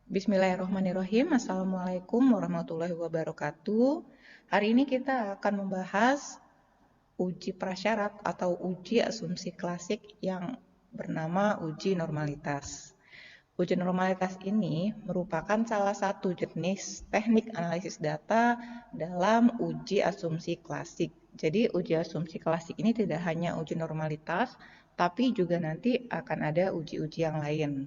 Bismillahirrahmanirrahim. Assalamualaikum warahmatullahi wabarakatuh. Hari ini kita akan membahas uji prasyarat atau uji asumsi klasik yang bernama uji normalitas. Uji normalitas ini merupakan salah satu jenis teknik analisis data dalam uji asumsi klasik. Jadi uji asumsi klasik ini tidak hanya uji normalitas, tapi juga nanti akan ada uji-uji yang lain.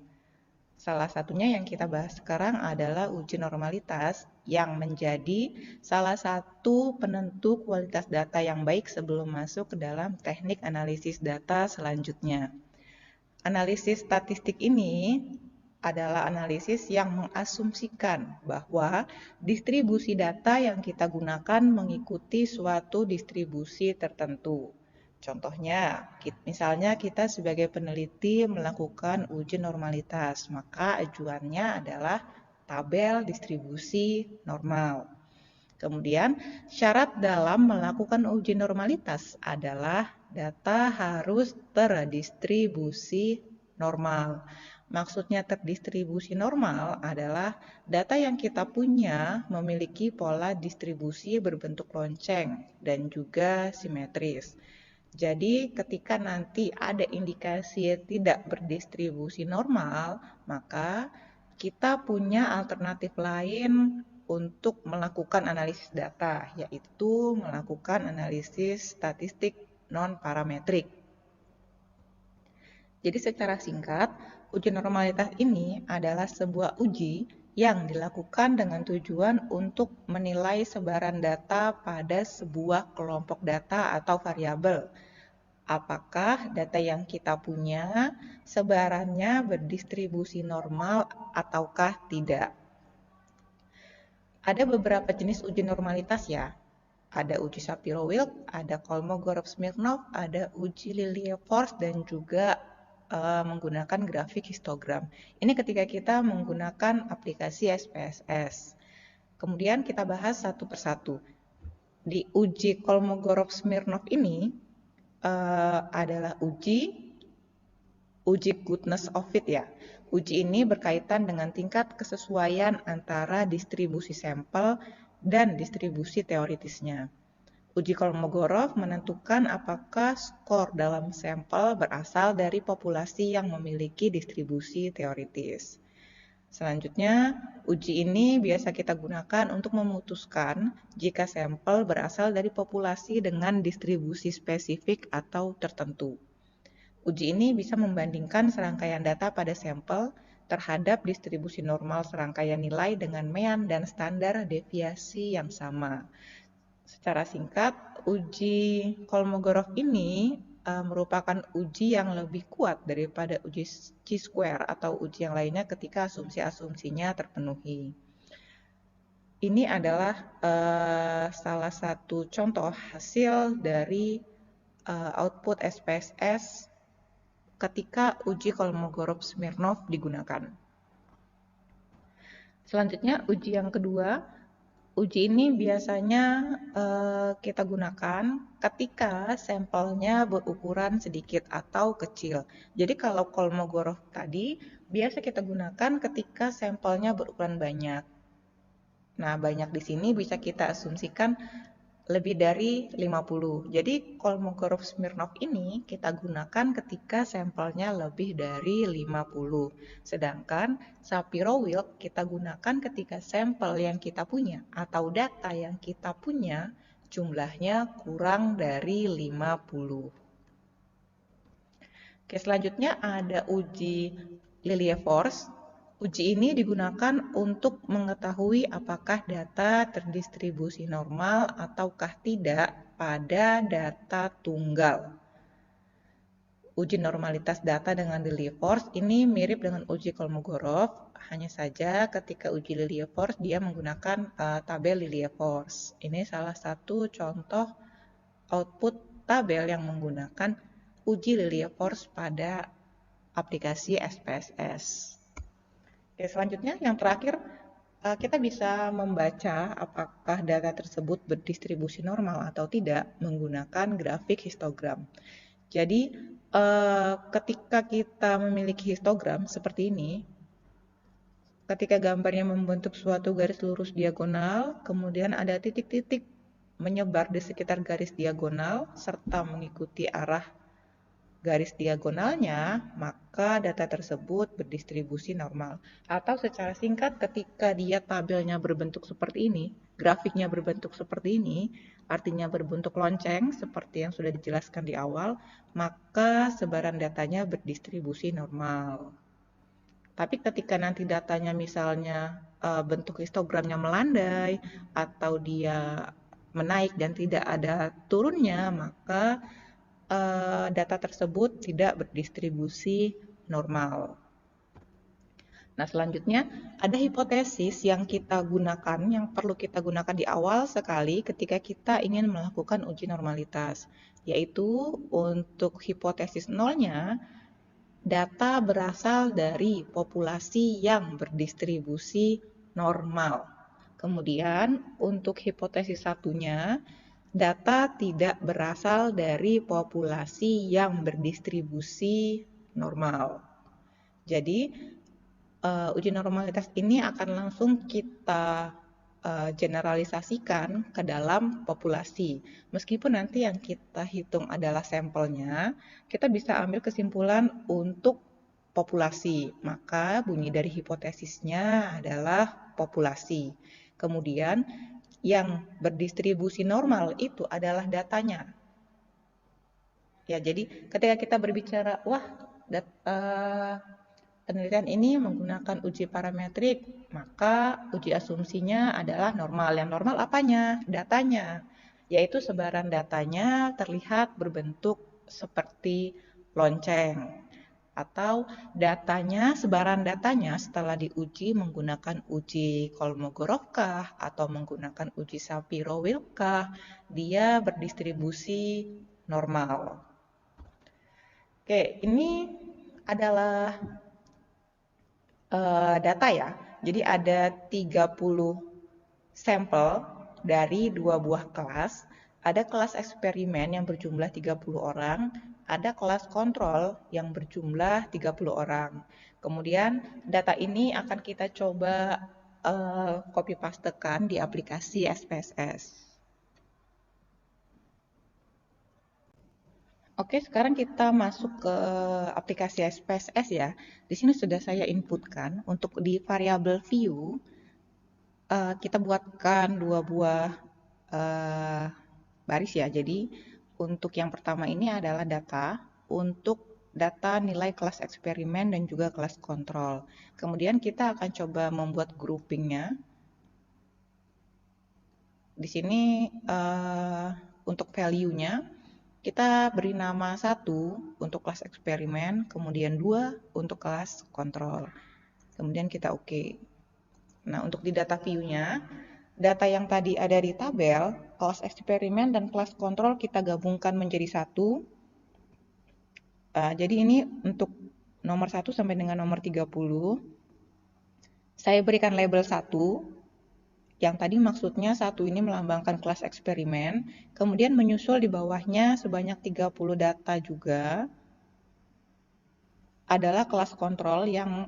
Salah satunya yang kita bahas sekarang adalah uji normalitas yang menjadi salah satu penentu kualitas data yang baik sebelum masuk ke dalam teknik analisis data selanjutnya. Analisis statistik ini adalah analisis yang mengasumsikan bahwa distribusi data yang kita gunakan mengikuti suatu distribusi tertentu. Contohnya, misalnya kita sebagai peneliti melakukan uji normalitas, maka ajuannya adalah tabel distribusi normal. Kemudian, syarat dalam melakukan uji normalitas adalah data harus terdistribusi normal. Maksudnya terdistribusi normal adalah data yang kita punya memiliki pola distribusi berbentuk lonceng dan juga simetris. Jadi ketika nanti ada indikasi tidak berdistribusi normal, maka kita punya alternatif lain untuk melakukan analisis data, yaitu melakukan analisis statistik non-parametrik. Jadi secara singkat, uji normalitas ini adalah sebuah uji yang dilakukan dengan tujuan untuk menilai sebaran data pada sebuah kelompok data atau variabel. Apakah data yang kita punya sebarannya berdistribusi normal ataukah tidak? Ada beberapa jenis uji normalitas ya. Ada uji Shapiro-Wilk, ada Kolmogorov-Smirnov, ada uji Lilliefors, dan juga menggunakan grafik histogram. Ini ketika kita menggunakan aplikasi SPSS. Kemudian kita bahas satu persatu. Di uji Kolmogorov-Smirnov ini adalah uji goodness of fit ya. Uji ini berkaitan dengan tingkat kesesuaian antara distribusi sampel dan distribusi teoritisnya. Uji Kolmogorov menentukan apakah skor dalam sampel berasal dari populasi yang memiliki distribusi teoritis. Selanjutnya, uji ini biasa kita gunakan untuk memutuskan jika sampel berasal dari populasi dengan distribusi spesifik atau tertentu. Uji ini bisa membandingkan serangkaian data pada sampel terhadap distribusi normal serangkaian nilai dengan mean dan standar deviasi yang sama. Secara singkat, uji Kolmogorov ini merupakan uji yang lebih kuat daripada uji chi-square atau uji yang lainnya ketika asumsi-asumsinya terpenuhi. Ini adalah salah satu contoh hasil dari output SPSS ketika uji Kolmogorov-Smirnov digunakan. Selanjutnya, uji yang kedua. Uji ini biasanya kita gunakan ketika sampelnya berukuran sedikit atau kecil. Jadi kalau Kolmogorov tadi, biasa kita gunakan ketika sampelnya berukuran banyak. Nah, banyak di sini bisa kita asumsikan lebih dari 50. Jadi Kolmogorov-Smirnov ini kita gunakan ketika sampelnya lebih dari 50. Sedangkan Shapiro-Wilk kita gunakan ketika sampel yang kita punya atau data yang kita punya jumlahnya kurang dari 50. Oke, selanjutnya ada uji Lilliefors. Uji ini digunakan untuk mengetahui apakah data terdistribusi normal ataukah tidak pada data tunggal. Uji normalitas data dengan Lilliefors ini mirip dengan uji Kolmogorov, hanya saja ketika uji Lilliefors dia menggunakan tabel Lilliefors. Ini salah satu contoh output tabel yang menggunakan uji Lilliefors pada aplikasi SPSS. Oke, selanjutnya yang terakhir kita bisa membaca apakah data tersebut berdistribusi normal atau tidak menggunakan grafik histogram. Jadi ketika kita memiliki histogram seperti ini, ketika gambarnya membentuk suatu garis lurus diagonal, kemudian ada titik-titik menyebar di sekitar garis diagonal, serta mengikuti arah garis diagonalnya, maka data tersebut berdistribusi normal. Atau secara singkat, ketika dia tabelnya berbentuk seperti ini, grafiknya berbentuk seperti ini, artinya berbentuk lonceng, seperti yang sudah dijelaskan di awal, maka sebaran datanya berdistribusi normal. Tapi ketika nanti datanya misalnya bentuk histogramnya melandai, atau dia menaik dan tidak ada turunnya, maka data tersebut tidak berdistribusi normal. Nah, selanjutnya ada hipotesis yang kita gunakan, yang perlu kita gunakan di awal sekali ketika kita ingin melakukan uji normalitas, yaitu untuk hipotesis nolnya, data berasal dari populasi yang berdistribusi normal. Kemudian untuk hipotesis satunya, data tidak berasal dari populasi yang berdistribusi normal. Jadi, uji normalitas ini akan langsung kita generalisasikan ke dalam populasi. Meskipun nanti yang kita hitung adalah sampelnya, kita bisa ambil kesimpulan untuk populasi. Maka bunyi dari hipotesisnya adalah populasi. Kemudian yang berdistribusi normal itu adalah datanya. Ya, jadi ketika kita berbicara, wah, penelitian ini menggunakan uji parametrik, maka uji asumsinya adalah normal. Yang normal apanya? Datanya, yaitu sebaran datanya terlihat berbentuk seperti lonceng. Atau sebaran datanya setelah diuji menggunakan uji Kolmogorov-kah atau menggunakan uji Shapiro-Wilk-kah, dia berdistribusi normal. Oke, ini adalah data ya. Jadi ada 30 sampel dari 2 buah kelas. Ada kelas eksperimen yang berjumlah 30 orang, ada kelas kontrol yang berjumlah 30 orang. Kemudian data ini akan kita coba copy pastekan di aplikasi SPSS. Oke, sekarang kita masuk ke aplikasi SPSS ya. Di sini sudah saya inputkan untuk di variabel view, kita buatkan 2 buah baris ya. Jadi untuk yang pertama ini adalah data, untuk data nilai kelas eksperimen dan juga kelas kontrol. Kemudian kita akan coba membuat groupingnya. Di sini untuk value-nya kita beri nama 1 untuk kelas eksperimen, kemudian 2 untuk kelas kontrol. Kemudian kita oke. Nah, untuk di data view-nya, data yang tadi ada di tabel, kelas eksperimen dan kelas kontrol kita gabungkan menjadi 1. Jadi ini untuk nomor 1 sampai dengan nomor 30. Saya berikan label 1. Yang tadi maksudnya 1 ini melambangkan kelas eksperimen. Kemudian menyusul di bawahnya sebanyak 30 data juga adalah kelas kontrol yang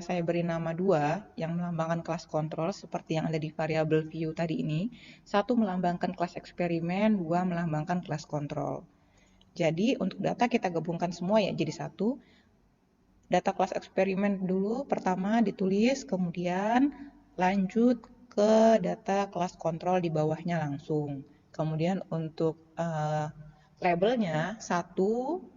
saya beri nama 2, yang melambangkan kelas kontrol seperti yang ada di variabel view tadi ini. 1 melambangkan kelas eksperimen, 2 melambangkan kelas kontrol. Jadi untuk data kita gabungkan semua ya jadi 1. Data kelas eksperimen dulu pertama ditulis, kemudian lanjut ke data kelas kontrol di bawahnya langsung. Kemudian untuk labelnya 1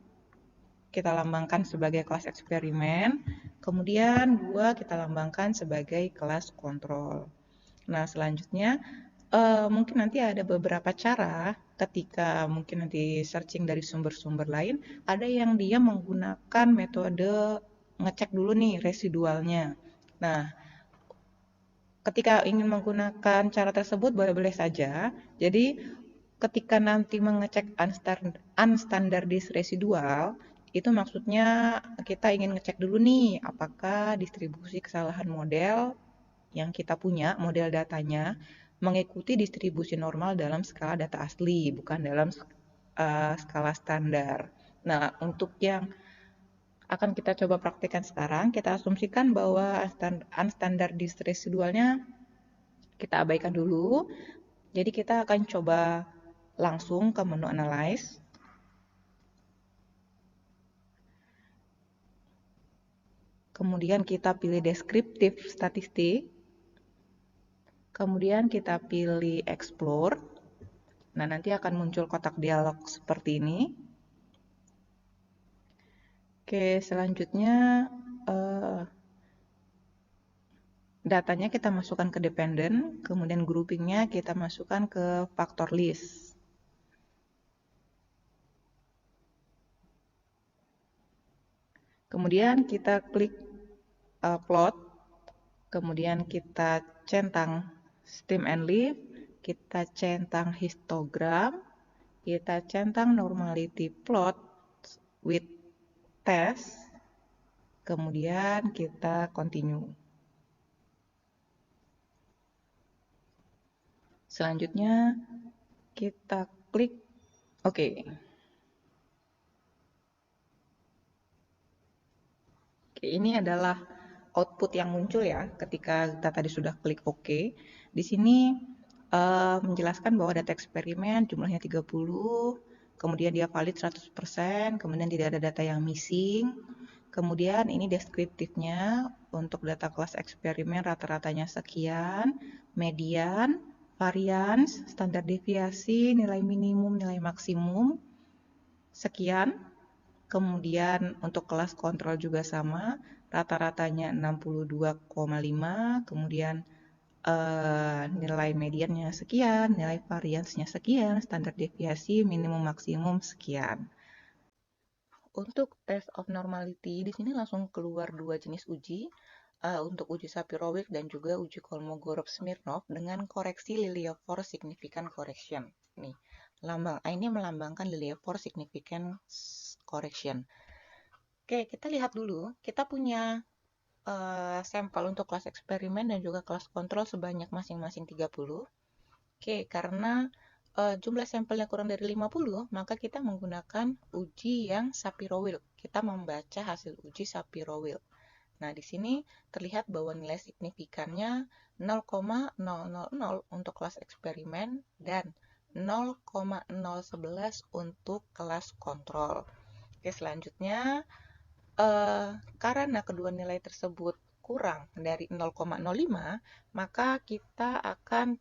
kita lambangkan sebagai kelas eksperimen, kemudian 2 kita lambangkan sebagai kelas kontrol. Nah, selanjutnya mungkin nanti ada beberapa cara ketika mungkin nanti searching dari sumber-sumber lain, ada yang dia menggunakan metode ngecek dulu nih residualnya. Nah, ketika ingin menggunakan cara tersebut boleh-boleh saja. Jadi, ketika nanti mengecek unstandardized residual, itu maksudnya kita ingin ngecek dulu nih, apakah distribusi kesalahan model yang kita punya, model datanya, mengikuti distribusi normal dalam skala data asli, bukan dalam skala standar. Nah, untuk yang akan kita coba praktikkan sekarang. Kita asumsikan bahwa unstandardized residualnya kita abaikan dulu. Jadi kita akan coba langsung ke menu analyze. Kemudian kita pilih descriptive statistik. Kemudian kita pilih explore. Nah, nanti akan muncul kotak dialog seperti ini. Oke, selanjutnya datanya kita masukkan ke dependent, kemudian groupingnya kita masukkan ke factor list. Kemudian kita klik plot, kemudian kita centang stem and leaf, kita centang histogram, kita centang normality plot with test, kemudian kita continue. Selanjutnya kita klik OK. Oke, ini adalah output yang muncul ya ketika kita tadi sudah klik OK. Di sini menjelaskan bahwa data eksperimen jumlahnya 30, kemudian dia valid 100%, kemudian tidak ada data yang missing. Kemudian ini deskriptifnya untuk data kelas eksperimen rata-ratanya sekian, median, varians, standar deviasi, nilai minimum, nilai maksimum, sekian. Kemudian untuk kelas kontrol juga sama, rata-ratanya 62,5, kemudian nilai mediannya sekian, nilai variansnya sekian, standar deviasi minimum maksimum sekian. Untuk test of normality, di sini langsung keluar dua jenis uji, untuk uji Sapir-Whorf dan juga uji Kolmogorov-Smirnov dengan koreksi Lilliefors significant correction. Nih, ini melambangkan Lilliefors significant correction. Oke, kita lihat dulu. Kita punya sampel untuk kelas eksperimen dan juga kelas kontrol sebanyak masing-masing 30. Oke, karena jumlah sampelnya kurang dari 50, maka kita menggunakan uji yang Sapir-Whorf. Kita membaca hasil uji Sapir-Whorf. Nah, di sini terlihat bahwa nilai signifikannya 0,000 untuk kelas eksperimen dan 0,011 untuk kelas kontrol. Oke, selanjutnya karena kedua nilai tersebut kurang dari 0,05, maka kita akan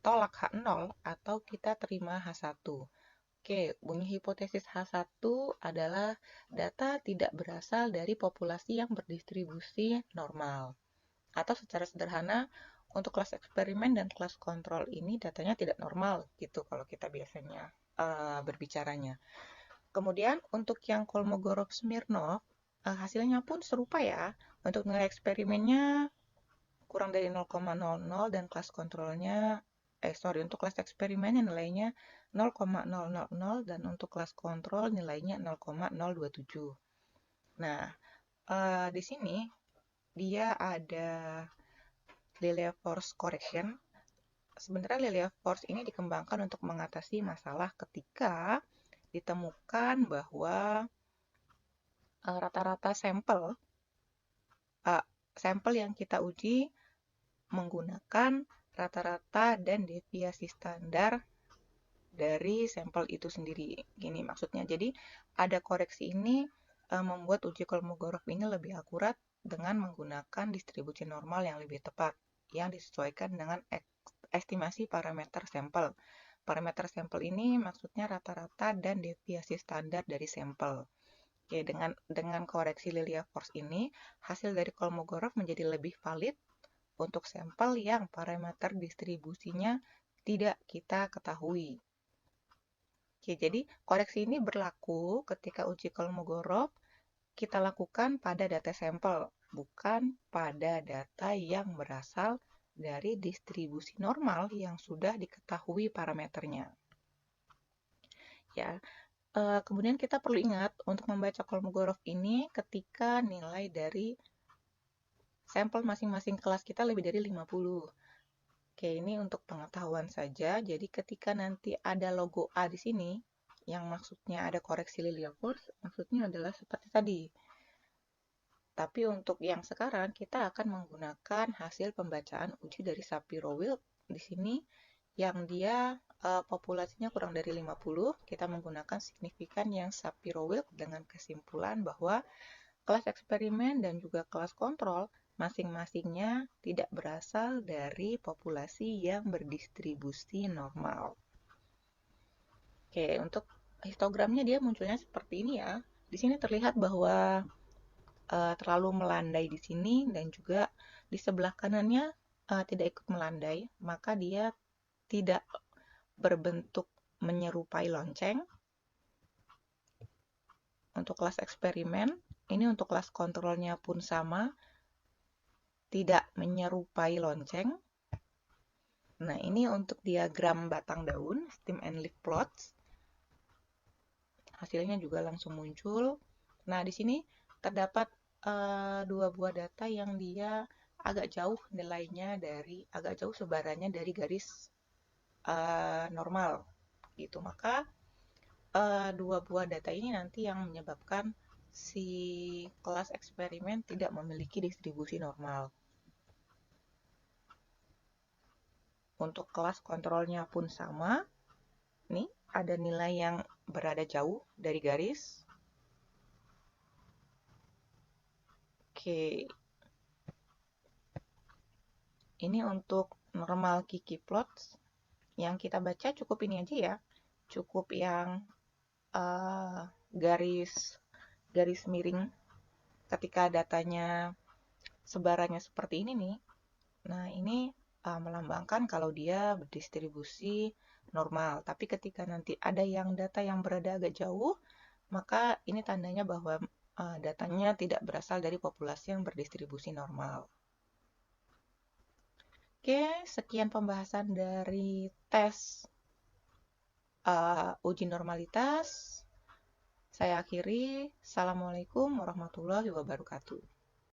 tolak H0 atau kita terima H1. Oke, bunyi hipotesis H1 adalah data tidak berasal dari populasi yang berdistribusi normal. Atau secara sederhana, untuk kelas eksperimen dan kelas kontrol ini datanya tidak normal gitu kalau kita biasanya berbicaranya. Kemudian untuk yang Kolmogorov-Smirnov, hasilnya pun serupa ya. Untuk nilai eksperimennya kurang dari 0,00 dan kelas kontrolnya, untuk kelas eksperimennya nilainya 0,000 dan untuk kelas kontrol nilainya 0,027. Nah, di sini dia ada Lilliefors correction. Sebenarnya Lilliefors ini dikembangkan untuk mengatasi masalah ketika ditemukan bahwa rata-rata sampel yang kita uji menggunakan rata-rata dan deviasi standar dari sampel itu sendiri. Gini maksudnya. Jadi ada koreksi ini membuat uji Kolmogorov ini lebih akurat dengan menggunakan distribusi normal yang lebih tepat yang disesuaikan dengan estimasi parameter sampel. Parameter sampel ini maksudnya rata-rata dan deviasi standar dari sampel. Oke, dengan koreksi Lilliefors ini, hasil dari Kolmogorov menjadi lebih valid untuk sampel yang parameter distribusinya tidak kita ketahui. Oke, jadi koreksi ini berlaku ketika uji Kolmogorov kita lakukan pada data sampel, bukan pada data yang berasal dari distribusi normal yang sudah diketahui parameternya. Ya, kemudian kita perlu ingat untuk membaca Kolmogorov ini ketika nilai dari sampel masing-masing kelas kita lebih dari 50. Oke, ini untuk pengetahuan saja. Jadi ketika nanti ada logo A di sini, yang maksudnya ada koreksi Lilia-Fols, maksudnya adalah seperti tadi. Tapi untuk yang sekarang, kita akan menggunakan hasil pembacaan uji dari Shapiro-Wilk. Di sini, yang dia populasinya kurang dari 50, kita menggunakan signifikan yang Shapiro-Wilk dengan kesimpulan bahwa kelas eksperimen dan juga kelas kontrol masing-masingnya tidak berasal dari populasi yang berdistribusi normal. Oke, untuk histogramnya dia munculnya seperti ini ya. Di sini terlihat bahwa terlalu melandai di sini dan juga di sebelah kanannya tidak ikut melandai, maka dia tidak berbentuk menyerupai lonceng. Untuk kelas eksperimen, ini untuk kelas kontrolnya pun sama, tidak menyerupai lonceng. Nah, ini untuk diagram batang daun, stem and leaf plots. Hasilnya juga langsung muncul. Nah, di sini terdapat dua buah data yang dia agak jauh nilainya agak jauh sebarannya dari garis normal gitu. Maka dua buah data ini nanti yang menyebabkan si kelas eksperimen tidak memiliki distribusi normal. Untuk kelas kontrolnya pun sama. Nih, ada nilai yang berada jauh dari garis. Oke. Ini untuk normal Kiki plots. Yang kita baca cukup ini aja ya. Cukup yang garis miring ketika datanya sebarannya seperti ini nih. Nah, ini melambangkan kalau dia berdistribusi normal. Tapi ketika nanti ada yang data yang berada agak jauh, maka ini tandanya bahwa datanya tidak berasal dari populasi yang berdistribusi normal. Oke, sekian pembahasan dari tes uji normalitas. Saya akhiri. Assalamualaikum warahmatullahi wabarakatuh.